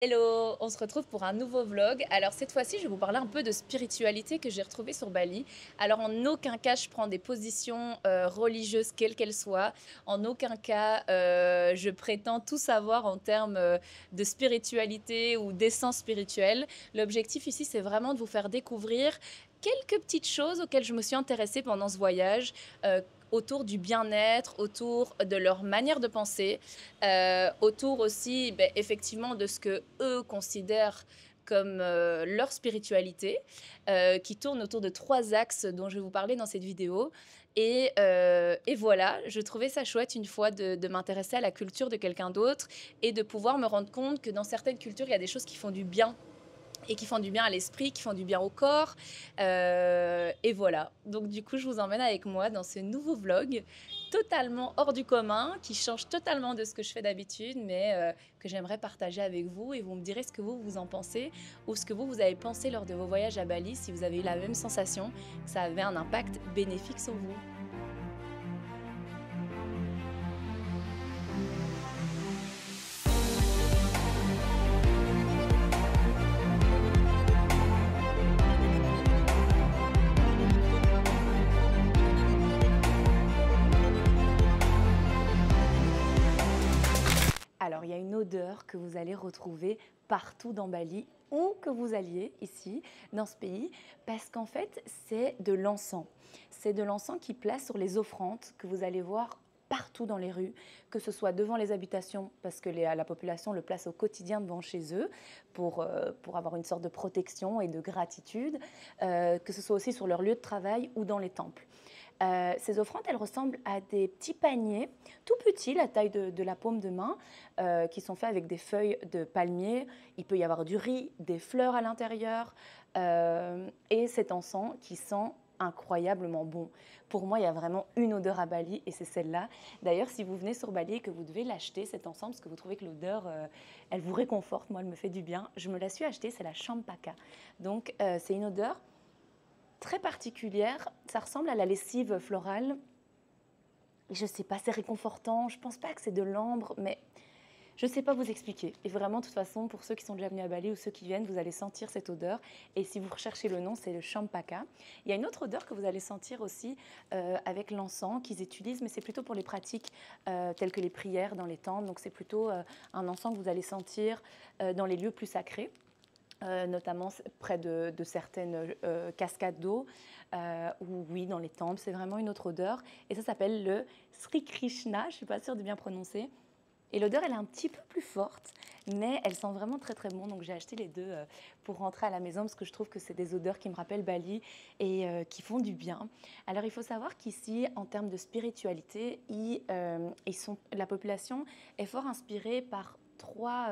Hello, on se retrouve pour un nouveau vlog. Alors cette fois-ci, je vais vous parler un peu de spiritualité que j'ai retrouvée sur Bali. Alors en aucun cas, je prends des positions religieuses, quelles qu'elles soient. En aucun cas, je prétends tout savoir en termes de spiritualité ou d'essence spirituelle. L'objectif ici, c'est vraiment de vous faire découvrir quelques petites choses auxquelles je me suis intéressée pendant ce voyage. Autour du bien-être, autour de leur manière de penser, autour aussi, ben, effectivement, de ce que eux considèrent comme leur spiritualité, qui tourne autour de trois axes dont je vais vous parler dans cette vidéo. Et voilà, je trouvais ça chouette une fois de m'intéresser à la culture de quelqu'un d'autre et de pouvoir me rendre compte que dans certaines cultures, il y a des choses qui font du bien et qui font du bien à l'esprit, qui font du bien au corps. Et voilà. Donc du coup, je vous emmène avec moi dans ce nouveau vlog totalement hors du commun, qui change totalement de ce que je fais d'habitude, mais que j'aimerais partager avec vous. Et vous me direz ce que vous en pensez, ou ce que vous avez pensé lors de vos voyages à Bali, si vous avez eu la même sensation, que ça avait un impact bénéfique sur vous. Alors, il y a une odeur que vous allez retrouver partout dans Bali, où que vous alliez ici, dans ce pays, parce qu'en fait, c'est de l'encens. C'est de l'encens qui place sur les offrandes que vous allez voir partout dans les rues, que ce soit devant les habitations, parce que la population le place au quotidien devant chez eux, pour avoir une sorte de protection et de gratitude, que ce soit aussi sur leur lieu de travail ou dans les temples. Ces offrandes, elles ressemblent à des petits paniers, tout petits, la taille de la paume de main, qui sont faits avec des feuilles de palmier. Il peut y avoir du riz, des fleurs à l'intérieur, et cet encens qui sent incroyablement bon. Pour moi, il y a vraiment une odeur à Bali et c'est celle-là. D'ailleurs, si vous venez sur Bali et que vous devez l'acheter, cet encens, parce que vous trouvez que l'odeur, elle vous réconforte, moi, elle me fait du bien, je me la suis achetée, c'est la Champaka. Donc, c'est une odeur très particulière. Ça ressemble à la lessive florale. Je sais pas, c'est réconfortant. Je pense pas que c'est de l'ambre, mais je sais pas vous expliquer. Et vraiment, de toute façon, pour ceux qui sont déjà venus à Bali ou ceux qui viennent, vous allez sentir cette odeur. Et si vous recherchez le nom, c'est le champaka. Il y a une autre odeur que vous allez sentir aussi avec l'encens qu'ils utilisent, mais c'est plutôt pour les pratiques telles que les prières dans les temples. Donc c'est plutôt un encens que vous allez sentir dans les lieux plus sacrés. Notamment près de certaines cascades d'eau, ou oui, dans les temples. C'est vraiment une autre odeur. Et ça s'appelle le Sri Krishna, je ne suis pas sûre de bien prononcer. Et l'odeur, elle est un petit peu plus forte, mais elle sent vraiment très très bon. Donc j'ai acheté les deux pour rentrer à la maison parce que je trouve que c'est des odeurs qui me rappellent Bali et qui font du bien. Alors il faut savoir qu'ici, en termes de spiritualité, la population est fort inspirée par trois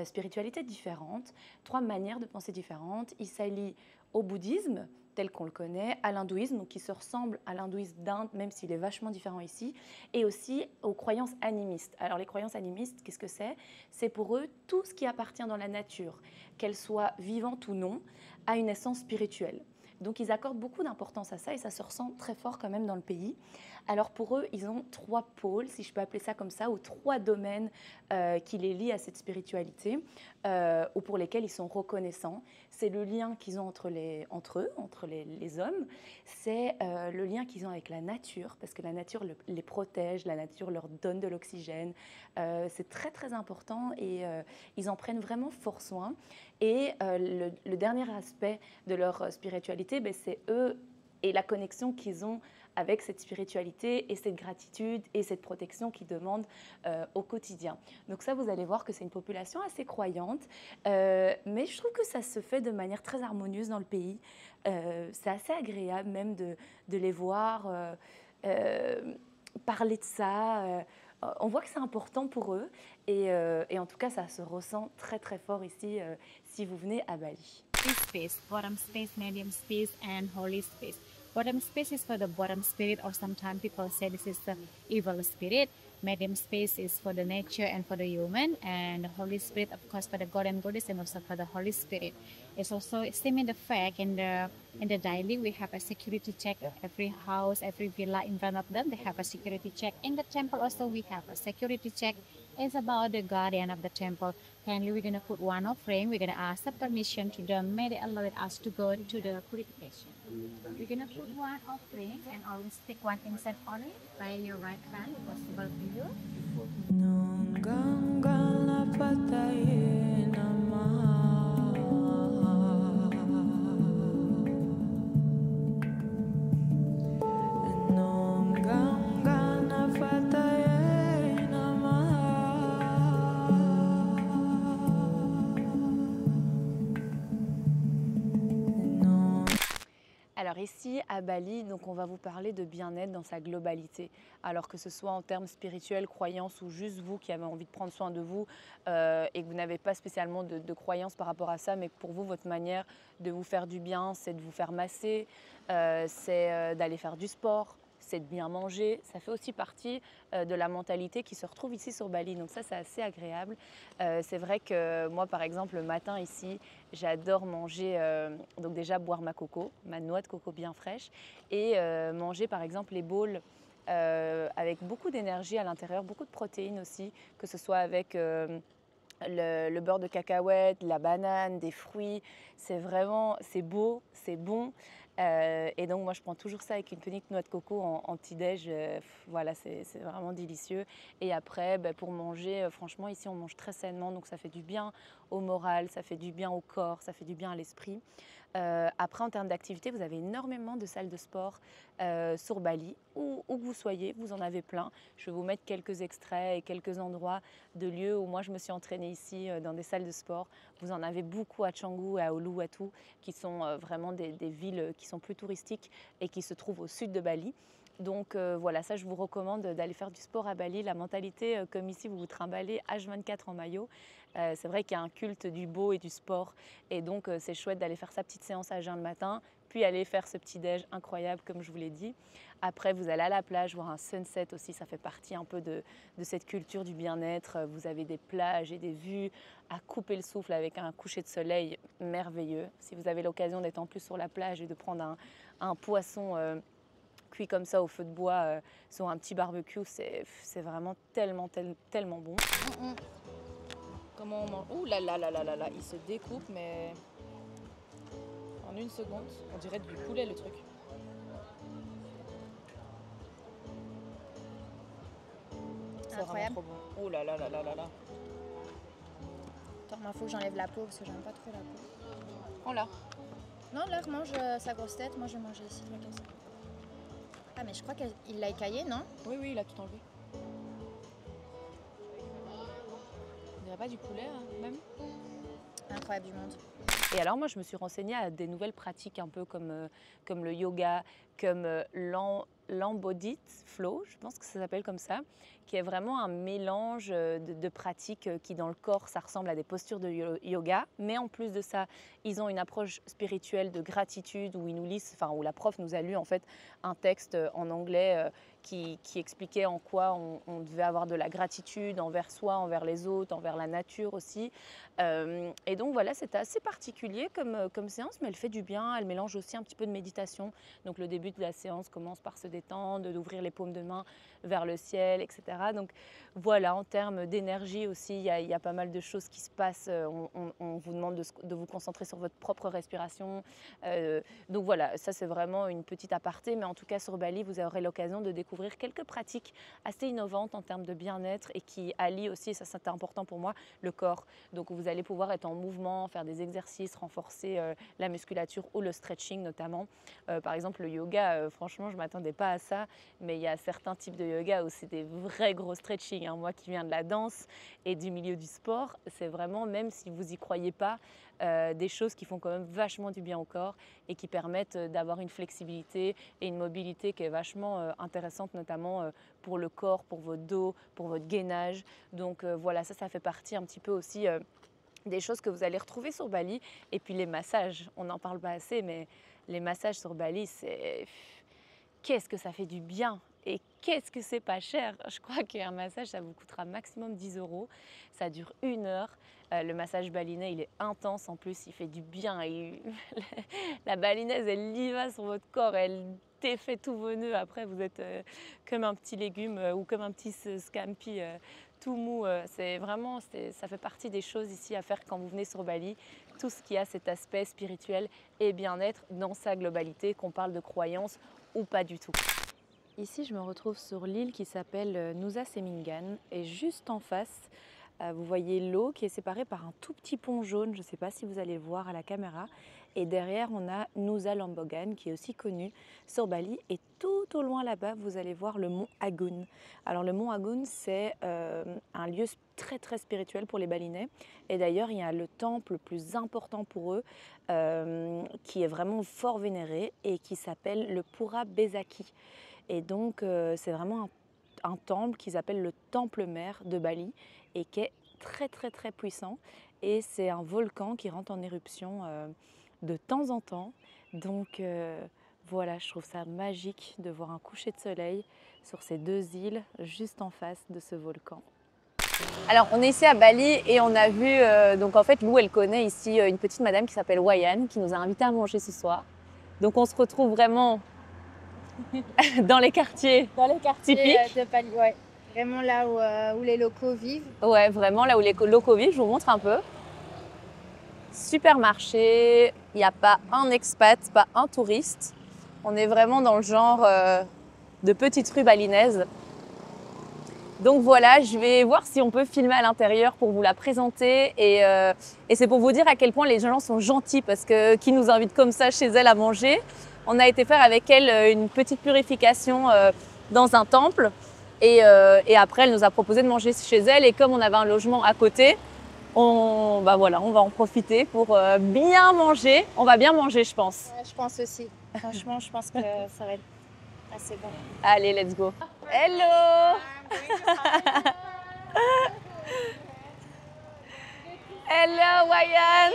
spiritualités différentes, trois manières de penser différentes. Il s'allie au bouddhisme, tel qu'on le connaît, à l'hindouisme, donc qui se ressemble à l'hindouisme d'Inde, même s'il est vachement différent ici, et aussi aux croyances animistes. Alors les croyances animistes, qu'est-ce que c'est? C'est pour eux tout ce qui appartient dans la nature, qu'elle soit vivante ou non, a une essence spirituelle. Donc ils accordent beaucoup d'importance à ça et ça se ressent très fort quand même dans le pays. Alors pour eux, ils ont trois pôles, si je peux appeler ça comme ça, ou trois domaines qui les lient à cette spiritualité, ou pour lesquels ils sont reconnaissants. C'est le lien qu'ils ont entre eux, entre les hommes. C'est le lien qu'ils ont avec la nature, parce que la nature les protège, la nature leur donne de l'oxygène. C'est très très important et ils en prennent vraiment fort soin. Et le dernier aspect de leur spiritualité, ben, c'est eux et la connexion qu'ils ont avec cette spiritualité et cette gratitude et cette protection qu'ils demandent au quotidien. Donc ça, vous allez voir que c'est une population assez croyante, mais je trouve que ça se fait de manière très harmonieuse dans le pays. C'est assez agréable même de les voir parler de ça. On voit que c'est important pour eux et en tout cas, ça se ressent très très fort ici si vous venez à Bali. Three space, bottom space, medium space, and holy space. Bottom space is for the bottom spirit, or sometimes people say this is the evil spirit. Medium space is for the nature and for the human, and the holy spirit, of course, for the god and goddess, and also for the holy spirit. It's also same in the fact in the daily we have a security check. Every house, every villa in front of them, they have a security check. In the temple also we have a security check. It's about the guardian of the temple. Kindly, we're gonna put one offering. We're gonna ask the permission to them. May they allow us to go to the purification. We're gonna put one offering and always take one incense on it by your right hand, possible for you. Alors ici à Bali, donc on va vous parler de bien-être dans sa globalité. Alors que ce soit en termes spirituels, croyances ou juste vous qui avez envie de prendre soin de vous et que vous n'avez pas spécialement de croyances par rapport à ça, mais que pour vous, votre manière de vous faire du bien, c'est de vous faire masser, c'est d'aller faire du sport, c'est de bien manger. Ça fait aussi partie de la mentalité qui se retrouve ici sur Bali. Donc ça, c'est assez agréable. C'est vrai que moi, par exemple, le matin ici, j'adore manger, donc déjà boire ma coco, ma noix de coco bien fraîche, et manger par exemple les bowls avec beaucoup d'énergie à l'intérieur, beaucoup de protéines aussi, que ce soit avec le beurre de cacahuète, la banane, des fruits. C'est vraiment, c'est beau, c'est bon. Et donc moi je prends toujours ça avec une petite noix de coco en petit-déj. Voilà, c'est vraiment délicieux. Et après, pour manger, franchement ici on mange très sainement, donc ça fait du bien au moral, ça fait du bien au corps, ça fait du bien à l'esprit. Après, en termes d'activité, vous avez énormément de salles de sport sur Bali, où que vous soyez, vous en avez plein. Je vais vous mettre quelques extraits et quelques endroits de lieux où moi je me suis entraînée ici dans des salles de sport. Vous en avez beaucoup à Canggu et à Uluwatu, qui sont vraiment des villes qui sont plus touristiques et qui se trouvent au sud de Bali. Donc voilà, ça je vous recommande d'aller faire du sport à Bali. La mentalité, comme ici, vous vous trimballez H24 en maillot. C'est vrai qu'il y a un culte du beau et du sport. Et donc c'est chouette d'aller faire sa petite séance à jeun le matin, puis aller faire ce petit déj incroyable comme je vous l'ai dit. Après, vous allez à la plage, voir un sunset aussi, ça fait partie un peu de cette culture du bien-être. Vous avez des plages et des vues à couper le souffle avec un coucher de soleil merveilleux. Si vous avez l'occasion d'être en plus sur la plage et de prendre un poisson cuit comme ça au feu de bois sur un petit barbecue, c'est vraiment tellement bon. Comment on mange? Ouh là là là là là là, il se découpe mais en une seconde. On dirait du poulet le truc. C'est vraiment Incroyable. trop bon. Ouh là là là là là là. Attends, il faut que j'enlève la peau parce que j'aime pas trop la peau. Prends-la. Non, là, mange sa grosse tête. Moi, je vais manger ici. Toi, qu'est-ce que c'est? Ah, mais je crois qu'il l'a écaillé, non? Oui, oui, il a tout enlevé. On dirait pas du poulet, hein, même. Incroyable du monde. Et alors moi je me suis renseignée à des nouvelles pratiques un peu comme le yoga, comme l'embodied flow, je pense que ça s'appelle comme ça, qui est vraiment un mélange de pratiques qui dans le corps ça ressemble à des postures de yoga, mais en plus de ça ils ont une approche spirituelle de gratitude où ils nous lisent, enfin où la prof nous a lu en fait un texte en anglais qui expliquait en quoi on devait avoir de la gratitude envers soi, envers les autres, envers la nature aussi. Et donc voilà, c'était assez particulier comme séance, mais elle fait du bien. Elle mélange aussi un petit peu de méditation. Donc le début de la séance commence par se détendre, d'ouvrir les paumes de main vers le ciel, etc. Donc voilà, en termes d'énergie aussi, il y a pas mal de choses qui se passent. On vous demande de vous concentrer sur votre propre respiration. Donc voilà, ça c'est vraiment une petite aparté, mais en tout cas sur Bali, vous aurez l'occasion de découvrir quelques pratiques assez innovantes en termes de bien-être et qui allient aussi, et ça c'était important pour moi, le corps. Donc vous allez pouvoir être en mouvement, faire des exercices, renforcer la musculature ou le stretching notamment. Par exemple le yoga, franchement je ne m'attendais pas à ça, mais il y a certains types de yoga où c'est des vrais gros stretching. Moi qui viens de la danse et du milieu du sport, c'est vraiment, même si vous n'y croyez pas, des choses qui font quand même vachement du bien au corps et qui permettent d'avoir une flexibilité et une mobilité qui est vachement intéressante, notamment pour le corps, pour votre dos, pour votre gainage. Donc voilà, ça fait partie un petit peu aussi des choses que vous allez retrouver sur Bali. Et puis les massages, on n'en parle pas assez, mais les massages sur Bali, c'est... Qu'est-ce que ça fait du bien et qu'est-ce que c'est pas cher. Je crois qu'un massage, ça vous coûtera maximum 10 €. Ça dure 1 heure. Le massage balinais, il est intense en plus, il fait du bien. Et la balinaise, elle y va sur votre corps, elle défait tous vos nœuds. Après, vous êtes comme un petit légume ou comme un petit scampi tout mou. C'est vraiment, ça fait partie des choses ici à faire quand vous venez sur Bali. Tout ce qui a cet aspect spirituel et bien-être dans sa globalité, qu'on parle de croyance ou pas du tout. Ici, je me retrouve sur l'île qui s'appelle Nusa Cemingan et juste en face, vous voyez l'eau qui est séparée par un tout petit pont jaune, je ne sais pas si vous allez le voir à la caméra. Et derrière, on a Nusa Lembongan qui est aussi connu sur Bali. Et tout au loin là-bas, vous allez voir le mont Agun. Alors le mont Agun, c'est un lieu très très spirituel pour les Balinais. Et d'ailleurs, il y a le temple le plus important pour eux qui est vraiment fort vénéré et qui s'appelle le Pura Bezaki. Et donc, c'est vraiment un temple qu'ils appellent le temple mère de Bali et qui est très très très puissant. Et c'est un volcan qui rentre en éruption de temps en temps. Donc voilà, je trouve ça magique de voir un coucher de soleil sur ces deux îles juste en face de ce volcan. Alors on est ici à Bali et on a vu, donc en fait Lou elle connaît ici une petite madame qui s'appelle Wayan qui nous a invités à manger ce soir. Donc on se retrouve vraiment dans les quartiers typiques. De Bali, ouais. Vraiment là où les locaux vivent. Ouais, vraiment là où les locaux vivent, je vous montre un peu. Supermarché, il n'y a pas un expat, pas un touriste. On est vraiment dans le genre de petite rue balinaise. Donc voilà, je vais voir si on peut filmer à l'intérieur pour vous la présenter. Et c'est pour vous dire à quel point les gens sont gentils parce que qui nous invite comme ça chez elle à manger. On a été faire avec elle une petite purification dans un temple. Et après, elle nous a proposé de manger chez elle. Et comme on avait un logement à côté, on va en profiter pour bien manger. On va bien manger, je pense. Ouais, je pense aussi. Franchement, je pense que ça va être assez bon. Allez, let's go. Hello. Hello, Wayan.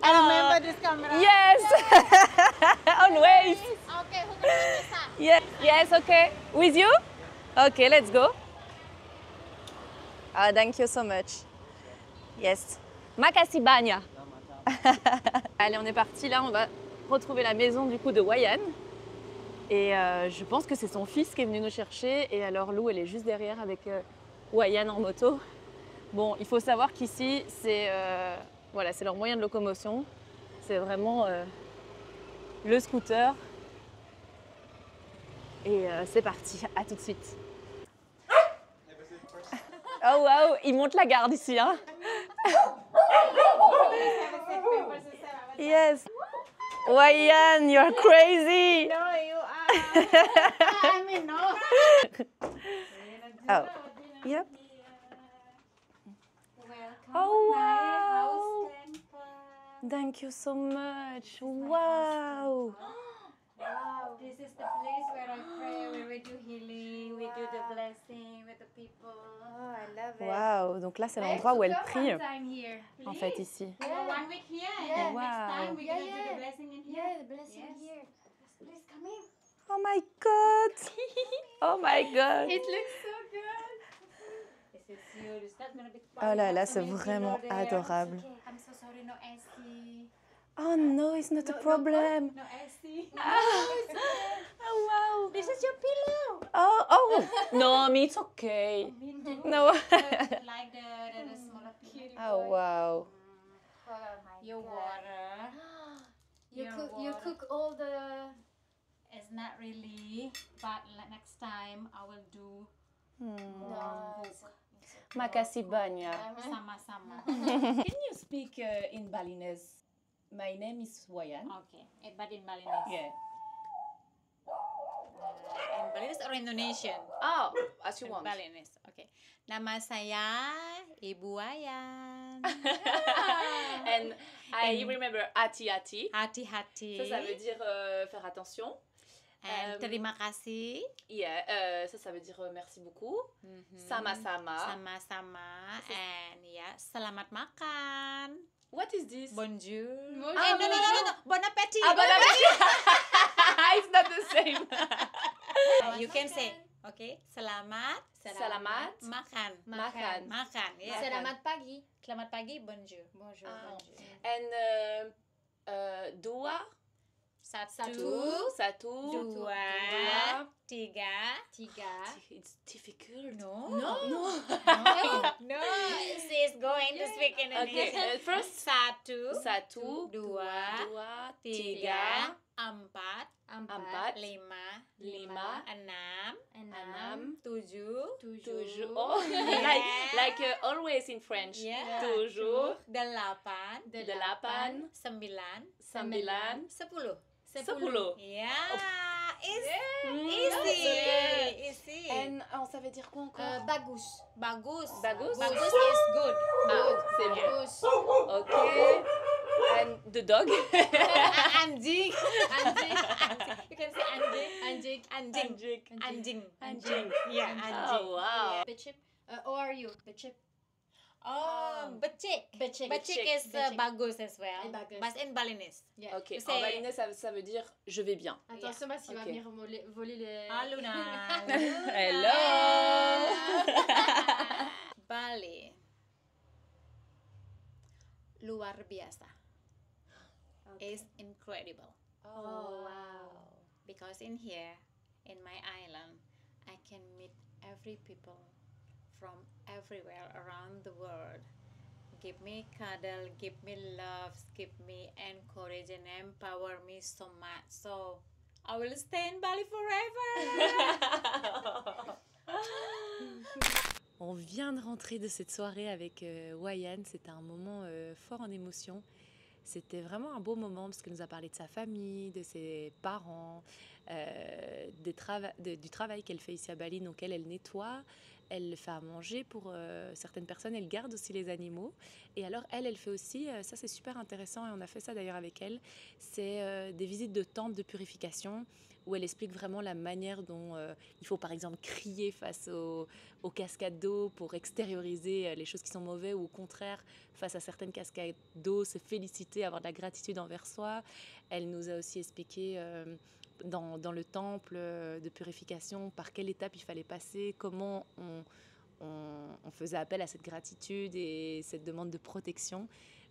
I remember this camera. Yes. Always. Okay, who can make this up? Yes. Yes. Okay. With you? Okay, let's go. Thank you so much. Yes. Makasih banyak. Allez, on est parti là. On va retrouver la maison du coup de Wayan. Et je pense que c'est son fils qui est venu nous chercher. Et alors Lou, elle est juste derrière avec Wayan en moto. Bon, il faut savoir qu'ici, c'est leur moyen de locomotion. C'est vraiment le scooter. Et c'est parti, à tout de suite. Oh waouh, il monte la garde ici, hein. Yes. Wayan, you're crazy. No, you are. I mean, no. Oh, yep. Oh wow. Thank you so much. Wow. Wow, this is the place where I pray, where we do healing, we do the blessing with the people. Oh, I love it. Wow. Donc là, c'est l'endroit où elle prie, One time here, en fait, ici. One week here, and Yeah. then Wow. next time we're gonna do Yeah. the blessing in here. Yeah, the blessing Yes. here. Please come in. Oh my God. Oh my God. It looks so good. This is you. This not gonna be Oh là là, c'est vraiment there. adorable. Okay, I'm so sorry, no AC. Oh no, it's not a problem. No AC. Oh wow. This is your pillow. Oh. No, me, it's okay. No. Like the smaller pillow. Oh wow. Your water. You Your cook water. all the. It's not really, but next time I will do No, Makasih banyak. sama-sama. Can you speak in Balinese? My name is Wayan. Okay, but in Balinese. Yeah. In Balinese or Indonesian? Oh, as you In want. Balinese. Okay. Nama saya Ibu Wayan. And I remember hati-hati. Hati-hati. Ça veut dire faire attention. And terima kasih. Yeah, ça veut dire merci beaucoup. Sama-sama. Sama-sama. And ya, selamat makan. What is this? Bonjour. Bonjour. No. Bon appetit. Ah, bon appétit. It's not the same. You can say, okay, selamat. Selamat. Makan. Makan. Makan. Yeah. Selamat pagi. Selamat pagi. Bonjour. Bonjour. Ah. Bonjour. And dua. Satu. Satu. Dua. Tiga. It's difficult. No. No. No. She's going to speak in Okay, English. first. Satu. Satu, Dua, dua, tiga, empat, empat, lima, lima, enam, enam, tujuh, toujours. Oh, like always in French. Yeah. Toujours. delapan, Delapan, sembilan, sembilan, sepuluh. sepuluh. Yeah. Easy. Easy. And ça veut dire quoi encore? Bagus. Bagus. Bagus? Bagus is good. Ah, c'est bien. Bagus. Ok. And the dog? Anjing. Anjing. You can say anjing. Anjing. Anjing. Anjing. Anjing. Yeah, anjing. Oh, wow. Becip. How are you? Becip. Oh, becik. Becik. Becik is Becik. bagus as well. Bagus. But in Balinese. Yeah. Ok, C'est- en balinais, ça veut dire je vais bien. Attention, parce qu'il va Ok. venir voler les... Ah, Luna. Hello. Bali. Luar biasa. Is incredible. Oh, wow. Because in here, in my island, I can meet every people from everywhere around the world. Give me cuddle, give me love, give me encourage and empower me so much. So I will stay in Bali forever. On vient de rentrer de cette soirée avec Wayan. C'était un moment fort en émotion. C'était vraiment un beau moment parce qu'elle nous a parlé de sa famille, de ses parents, du travail qu'elle fait ici à Bali. Donc elle nettoie, elle fait à manger pour certaines personnes, elle garde aussi les animaux. Et alors elle fait aussi, ça c'est super intéressant et on a fait ça d'ailleurs avec elle, c'est des visites de temples de purification où elle explique vraiment la manière dont il faut par exemple crier face aux cascades d'eau pour extérioriser les choses qui sont mauvaises ou au contraire face à certaines cascades d'eau se féliciter, avoir de la gratitude envers soi. Elle nous a aussi expliqué dans le temple de purification par quelle étape il fallait passer, comment on faisait appel à cette gratitude et cette demande de protection.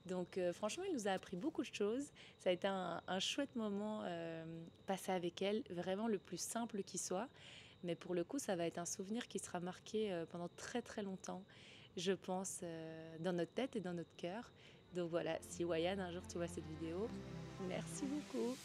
Donc franchement, elle nous a appris beaucoup de choses. Ça a été un chouette moment passé avec elle, vraiment le plus simple qui soit. Mais pour le coup, ça va être un souvenir qui sera marqué pendant très très longtemps, je pense, dans notre tête et dans notre cœur. Donc voilà, si Wayan, un jour tu vois cette vidéo, merci beaucoup.